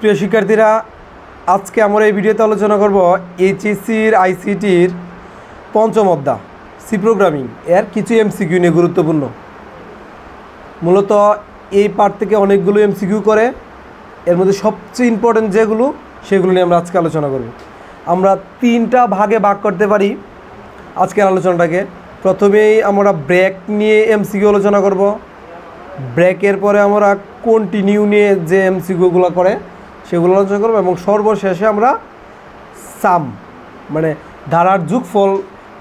প্রিয় শিক্ষার্থীরা, আজকে আমরা এই ভিডিওতে আলোচনা করব এইচএসসির আইসিটির পঞ্চম অধ্যায় সি প্রোগ্রামিং এর কিছু এমসিকিউ নিয়ে গুরুত্বপূর্ণ। মূলত এই পার্ট থেকে অনেকগুলো এমসিকিউ করে, এর মধ্যে সবচেয়ে ইম্পর্টেন্ট যেগুলো সেগুলো নিয়ে আমরা আজকে আলোচনা করব। আমরা তিনটা ভাগে ভাগ করতে পারি আজকের আলোচনাটাকে। প্রথমেই আমরা ব্রেক নিয়ে এমসিকিউ আলোচনা করব, ব্রেকের পরে আমরা কন্টিনিউ নিয়ে যে এমসিকিউগুলো করে সেগুলো আলোচনা করব, এবং সর্বশেষে আমরা সাম মানে ধারার যোগফল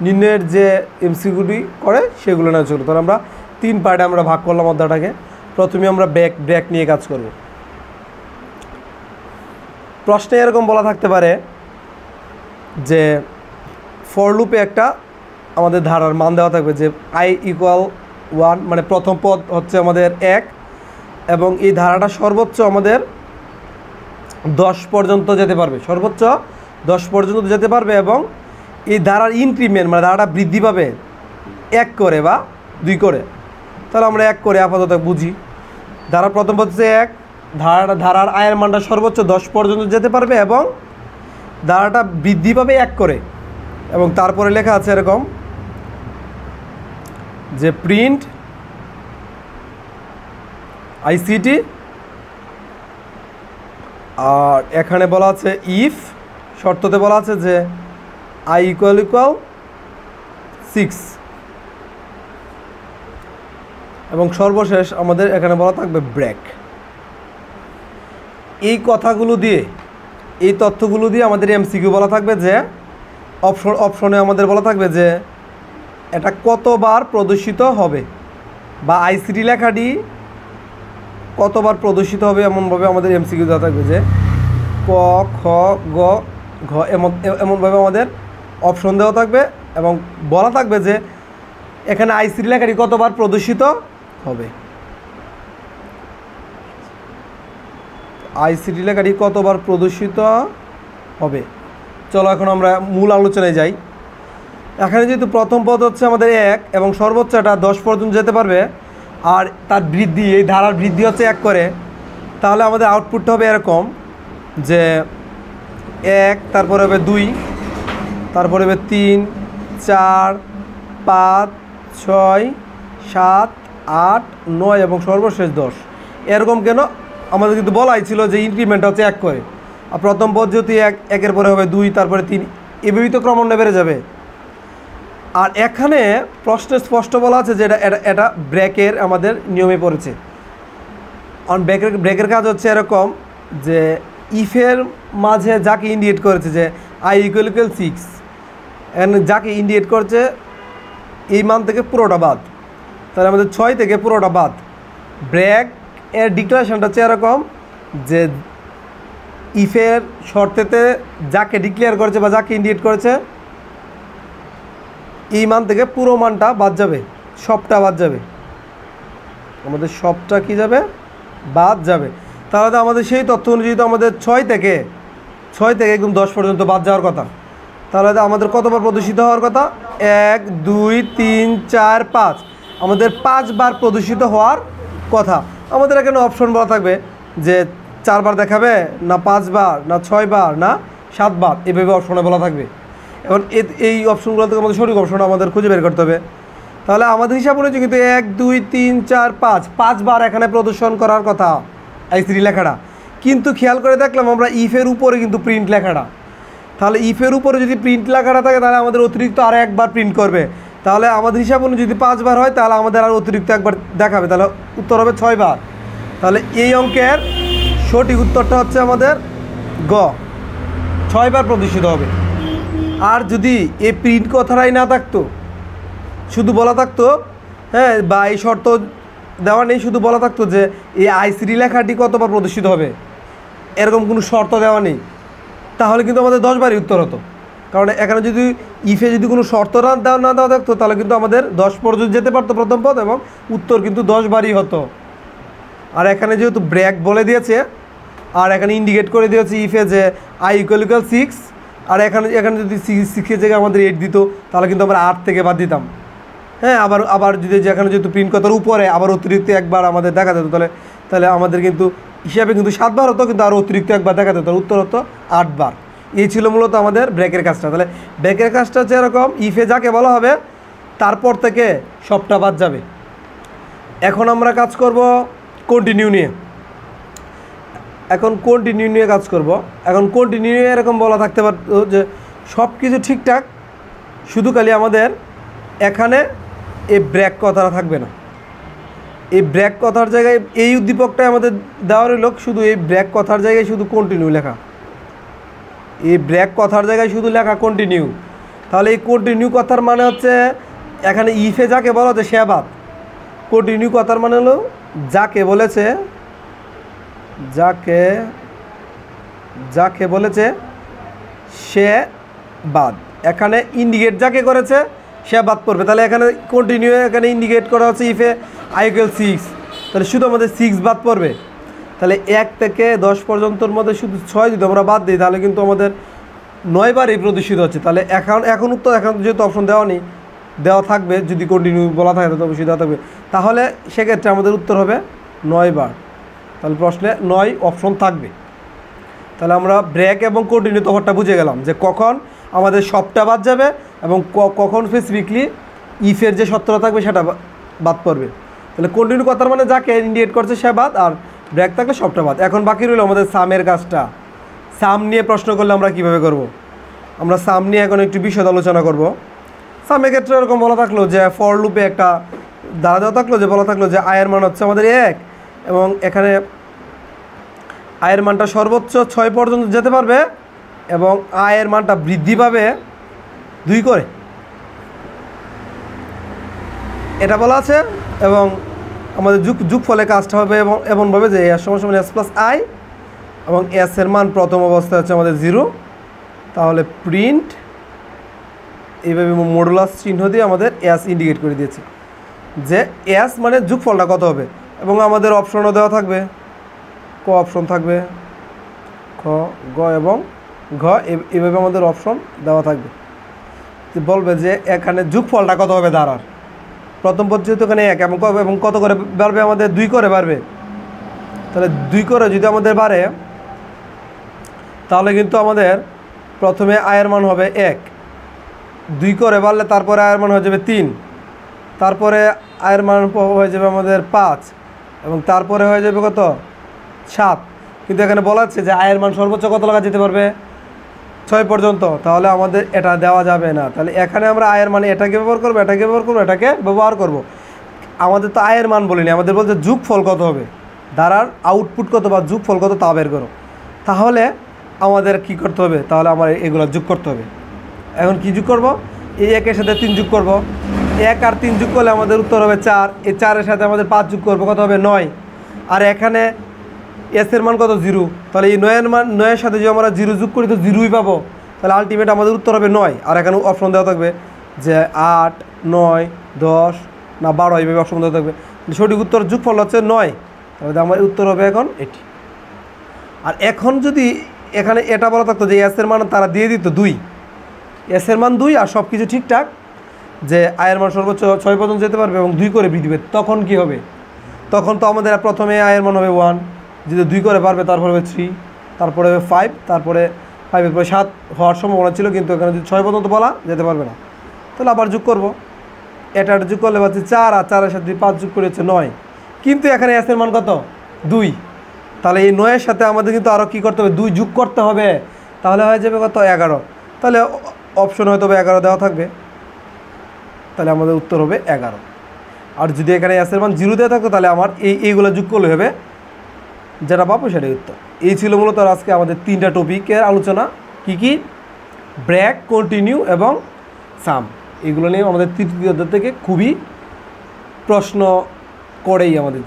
নির্ণয়ের যে এমসিকিউটি করে সেগুলো নিয়ে চলবে। তাহলে আমরা তিন পার্টে আমরা ভাগ করলাম অধ্যায়টাকে। প্রথমে আমরা ব্রেক নিয়ে কাজ করব। প্রশ্নে এরকম বলা থাকতে পারে যে ফর লুপে একটা আমাদের ধারার মান দেওয়া থাকবে যে i = 1, মানে প্রথম পদ হচ্ছে আমাদের 1, এবং এই ধারাটা সর্বোচ্চ আমাদের 10 পর্যন্ত যেতে পারবে, সর্বোচ্চ 10 পর্যন্ত যেতে পারবে, এবং এই ধারার ইনক্রিমেন্ট মানে ধারাটা বৃদ্ধি পাবে 1 করে বা 2 করে। তাহলে আমরা 1 করে আপাতত বুঝি। ধারার প্রথম পদ হচ্ছে 1, ধারার আয়ের মানটা সর্বোচ্চ 10 পর্যন্ত যেতে পারবে এবং ধারাটা বৃদ্ধি পাবে 1 করে। এবং তারপরে লেখা আছে এরকম যে প্রিন্ট আইসিটি, আর এখানে বলা আছে ইফ শর্ততে বলা আছে যে i = 6, এবং সর্বশেষ আমাদের এখানে বলা থাকবে ব্রেক। এই কথাগুলো দিয়ে, এই তথ্যগুলো দিয়ে আমাদের এমসিকিউ বলা থাকবে যে অপশনে আমাদের বলা থাকবে যে এটা কতবার প্রদর্শিত হবে, বা আইসিটি লেখাটি কতবার প্রদর্শিত হবে, এমনভাবে আমাদের এমসিকিউ দেওয়া থাকবে যে ক, খ, গ, ঘ, এমনভাবে আমাদের অপশন দেওয়া থাকবে, এবং বলা থাকবে যে এখানে আইসিটি লেখাটি কতবার প্রদর্শিত হবে, আইসিটি লেখাটি কতবার প্রদর্শিত হবে। চলো এখন আমরা মূল আলোচনায় যাই। এখানে যেহেতু প্রথম পদ হচ্ছে আমাদের 1 এবং সর্বোচ্চ এটা 10 পর্যন্ত যেতে পারবে, আর তার বৃদ্ধি, এই ধারার বৃদ্ধি হচ্ছে 1 করে, তাহলে আমাদের আউটপুটটা হবে এরকম যে 1, তারপরে হবে 2, তারপরে হবে 3, 4, 5, 6, 7, 8, 9 এবং সর্বশেষ 10। এরকম কেন? আমাদের কিন্তু বলাই ছিল যে ইনক্রিমেন্টটা হচ্ছে 1 করে, আর প্রথম পদ যেহেতু 1, একের পরে হবে 2, তারপরে 3, এভাবেই তো ক্রমান্বয়ে বেড়ে যাবে। আর এখানে প্রশ্নে স্পষ্ট বলা আছে যে এটা ব্রেকের আমাদের নিয়মে পড়েছে। অন ব্রেকের কাজ হচ্ছে এরকম যে ইফের মাঝে যাকে ইন্ডিকেট করেছে যে i = 6, এখানে যাকে ইন্ডিকেট করছে এই মান থেকে পুরোটা বাদ, তাহলে আমাদের 6 থেকে পুরোটা বাদ। ব্রেক এর ডিক্লারেশনটা হচ্ছে এরকম যে ইফের শর্তেতে যাকে ডিক্লেয়ার করেছে বা যাকে ইন্ডিকেট করেছে এই মান থেকে পুরো মানটা বাদ যাবে, সবটা বাদ যাবে, আমাদের সবটা কি যাবে? বাদ যাবে। তাহলে তো আমাদের সেই তথ্য অনুযায়ী তো আমাদের 6 থেকে একদম 10 পর্যন্ত বাদ যাওয়ার কথা। তাহলে তো আমাদের কতবার প্রদর্শিত হওয়ার কথা? 1, 2, 3, 4, 5, আমাদের 5 বার প্রদর্শিত হওয়ার কথা। আমাদের এখানে অপশন বলা থাকবে যে 4 বার দেখাবে, না 5 বার, না 6 বার, না 7 বার, এভাবে অপশনে বলা থাকবে। এখন এই অপশনগুলো থেকে আমাদের সঠিক অপশন আমাদের খুঁজে বের করতে হবে। তাহলে আমাদের হিসাব অনুযায়ী কিন্তু 1, 2, 3, 4, 5 বার এখানে প্রদর্শন করার কথা আইসিটি লেখাটা, কিন্তু খেয়াল করে দেখলাম আমরা ইফের উপরে কিন্তু প্রিন্ট লেখাটা, তাহলে ইফের উপরে যদি প্রিন্ট লেখাটা থাকে তাহলে আমাদের অতিরিক্ত আর একবার প্রিন্ট করবে। তাহলে আমাদের হিসাব অনুযায়ী যদি 5 বার হয় তাহলে আমাদের আর অতিরিক্ত একবার দেখাবে, তাহলে উত্তর হবে 6 বার। তাহলে এই অঙ্কের সঠিক উত্তরটা হচ্ছে আমাদের গ, 6 বার প্রদর্শিত হবে। আর যদি এই প্রিন্ট কথাটাই না থাকতো, শুধু বলা থাকতো, হ্যাঁ, বা এই শর্ত দেওয়া নেই, শুধু বলা থাকতো যে এই আইসিটি লেখাটি কতবার প্রদর্শিত হবে, এরকম কোনো শর্ত দেওয়া নেই, তাহলে কিন্তু আমাদের 10 বারই উত্তর হতো। কারণ এখানে যদি ইফে যদি কোনো শর্ত না দেওয়া থাকতো তাহলে কিন্তু আমাদের 10 পর্যন্ত যেতে পারতো প্রথম পদ, এবং উত্তর কিন্তু 10 বারই হতো। আর এখানে যেহেতু ব্রেক বলে দিয়েছে, আর এখানে ইন্ডিকেট করে দিয়েছে ইফে যে i = 6, আর এখানে যদি 6 জায়গায় আমাদের 8 দিত তাহলে কিন্তু আমরা 8 থেকে বাদ দিতাম। হ্যাঁ, আবার যদি যেখানে যেহেতু প্রিন্ট কথার উপরে আবার অতিরিক্ত একবার আমাদের দেখা যেত, তাহলে আমাদের কিন্তু হিসাবে কিন্তু 7 বার হতো, কিন্তু আরও অতিরিক্ত একবার দেখা যেত, উত্তর হতো 8 বার। এই ছিল মূলত আমাদের ব্রেকের কাজটা। তাহলে ব্রেকের কাজটা হচ্ছে এরকম, ইফে যাকে বলা হবে তারপর থেকে সবটা বাদ যাবে। এখন আমরা কাজ করব কন্টিনিউ নিয়ে। এখন কন্টিনিউ নিয়ে কাজ করব। এখন কন্টিনিউ এরকম বলা থাকতে পারত যে সব কিছু ঠিকঠাক, শুধু খালি আমাদের এখানে এই ব্রেক কথাটা থাকবে না। এই ব্রেক কথার জায়গায় এই উদ্দীপকটাই আমাদের দেওয়ার হলো, শুধু এই ব্রেক কথার জায়গায় শুধু কন্টিনিউ লেখা। এই ব্রেক কথার জায়গায় শুধু লেখা কন্টিনিউ। তাহলে এই কন্টিনিউ কথার মানে হচ্ছে এখানে ইফে যাকে বলা হচ্ছে সে বাদ। কন্টিনিউ কথার মানে হলো যাকে বলেছে, যাকে বলেছে সে বাদ। এখানে ইন্ডিকেট যাকে করেছে সে বাদ পড়বে। তাহলে এখানে কন্টিনিউ, এখানে ইন্ডিকেট করা হচ্ছে ইফে i = 6, তাহলে শুধু আমাদের 6 বাদ পড়বে। তাহলে 1 থেকে 10 পর্যন্তর মধ্যে শুধু 6 যদি আমরা বাদ দিই, তাহলে কিন্তু আমাদের 9 বারই প্রদর্শিত হচ্ছে। তাহলে এখন উত্তর, এখন যেহেতু অপশন দেওয়া থাকবে, যদি কন্টিনিউ বলা থাকে তো অবশ্যই দেওয়া থাকবে, তাহলে সেক্ষেত্রে আমাদের উত্তর হবে 9 বার। তাহলে প্রশ্নে 9 অপশন থাকবে। তাহলে আমরা ব্রেক এবং কন্টিনিউ তফাৎটা বুঝে গেলাম, যে কখন আমাদের সবটা বাদ যাবে এবং কখন স্পেসিফিকলি ইফের যে সত্যটা থাকবে সেটা বাদ পড়বে। তাহলে কন্টিনিউ কথার মানে যাকে ইন্ডিকেট করছে সে বাদ, আর ব্রেক থাকলে সবটা বাদ। এখন বাকি রইল আমাদের সামের কাজটা। সাম নিয়ে প্রশ্ন করলে আমরা কীভাবে করব? আমরা সাম নিয়ে এখন একটু বিশদ আলোচনা করব। সামের ক্ষেত্রে এরকম বলা থাকলো যে ফর লুপে একটা দ্বারা দেওয়া থাকলো, যে বলা থাকলো যে আয়ের মান হচ্ছে আমাদের 1, এবং এখানে আয়ের মানটা সর্বোচ্চ 6 পর্যন্ত যেতে পারবে, এবং আয়ের মানটা বৃদ্ধি পাবে 2 করে, এটা বলা আছে। এবং আমাদের যোগফলে কাজটা হবে এবং এমনভাবে যে s = s + i, এবং s এর মান প্রথম অবস্থায় হচ্ছে আমাদের 0। তাহলে প্রিন্ট এইভাবে মডুলাস চিহ্ন দিয়ে আমাদের s ইন্ডিকেট করে দিয়েছে যে s মানে যোগফলটা কত হবে। এবং আমাদের অপশনও দেওয়া থাকবে, ক অপশন থাকবে, খ, গ এবং ঘ, এইভাবে আমাদের অপশন দেওয়া থাকবে। বলবে যে এখানে যোগফলটা কত হবে দাঁড়ার, প্রথম পদ যেহেতু এখানে 1, এবং কত করে বাড়বে, আমাদের 2 করে বাড়বে। তাহলে 2 করে যদি আমাদের বাড়ে, তাহলে কিন্তু আমাদের প্রথমে আয়ের মান হবে 1, 2 করে বাড়লে তারপরে আয়ের মান হয়ে যাবে 3, তারপরে আয়ের মান হয়ে যাবে আমাদের 5, এবং তারপরে হয়ে যাবে কত 7। কিন্তু এখানে বলা আছে যে আয়ের মান সর্বোচ্চ কত লাগা যেতে পারবে, 6 পর্যন্ত। তাহলে আমাদের এটা দেওয়া যাবে না। তাহলে এখানে আমরা আয়ের মানে এটাকে ব্যবহার করবো, এটাকে ব্যবহার করবো, এটাকে ব্যবহার করব। আমাদের তো আয়ের মান বলিনি, আমাদের বলছে যোগফল কত হবে, ধারার আউটপুট কত বা যোগফল কত তা বের করো। তাহলে আমাদের কি করতে হবে, তাহলে আমার এগুলো যোগ করতে হবে। এখন কি যোগ করব, এই 1 এর সাথে 3 যোগ করব, 1 আর 3 যোগ করলে আমাদের উত্তর হবে 4। এই 4 এর সাথে আমাদের 5 যোগ করবো, কত হবে 9। আর এখানে এস এর মান কত 0, তাহলে এই 9 এর সাথে যদি আমরা 0 যোগ করি তো 0ই পাবো। তাহলে আলটিমেট আমাদের উত্তর হবে 9। আর এখানে অপশন দেওয়া থাকবে যে 8, 9, 10 না 12, এইভাবে অপশন দেওয়া থাকবে। সঠিক উত্তর যোগফল হচ্ছে 9। তাহলে আমার উত্তর হবে এখন এটি। আর এখন যদি এখানে এটা বলা থাকতো যে এস এর মান তারা দিয়ে দিত 2, এস এর মান 2 আর সব কিছু ঠিকঠাক, যে আয়ের মান সর্বোচ্চ 6 পর্যন্ত যেতে পারবে এবং 2 করে বৃদ্ধি পাবে, তখন কি হবে? তখন তো আমাদের প্রথমে আয়ের মান হবে 1, যদি 2 করে পারবে তারপরে হবে 3, তারপরে হবে 5, তারপরে 5 এর পরে 7 হওয়ার সম্ভাবনা ছিল, কিন্তু এখানে যদি 6 পর্যন্ত বলা যেতে পারবে না। তাহলে আবার যোগ করব, এটা যোগ করলে পাচ্ছি 4, আর 4 এর সাথে 5 যোগ করে হচ্ছে 9। কিন্তু এখানে এস এর মান কত 2, তাহলে এই 9 এর সাথে আমাদের কিন্তু আরও কী করতে হবে, 2 যোগ করতে হবে। তাহলে হয়ে যাবে কত 11। তাহলে অপশন হয়তো 11 দেওয়া থাকবে, তাহলে আমাদের উত্তর হবে 11। আর যদি এখানে এস এর মান 0 দেওয়া থাকতো, তাহলে আমার এইগুলো যোগ করলে হবে, যেটা পাবো সেটাই উত্তর। এই ছিল মূলত আজকে আমাদের 3টা টপিকের আলোচনা। কি ব্রেক, কন্টিনিউ এবং সাম, এগুলো নিয়ে আমাদের তৃতীয় অধ্যায় থেকে খুবই প্রশ্ন করেই আমাদের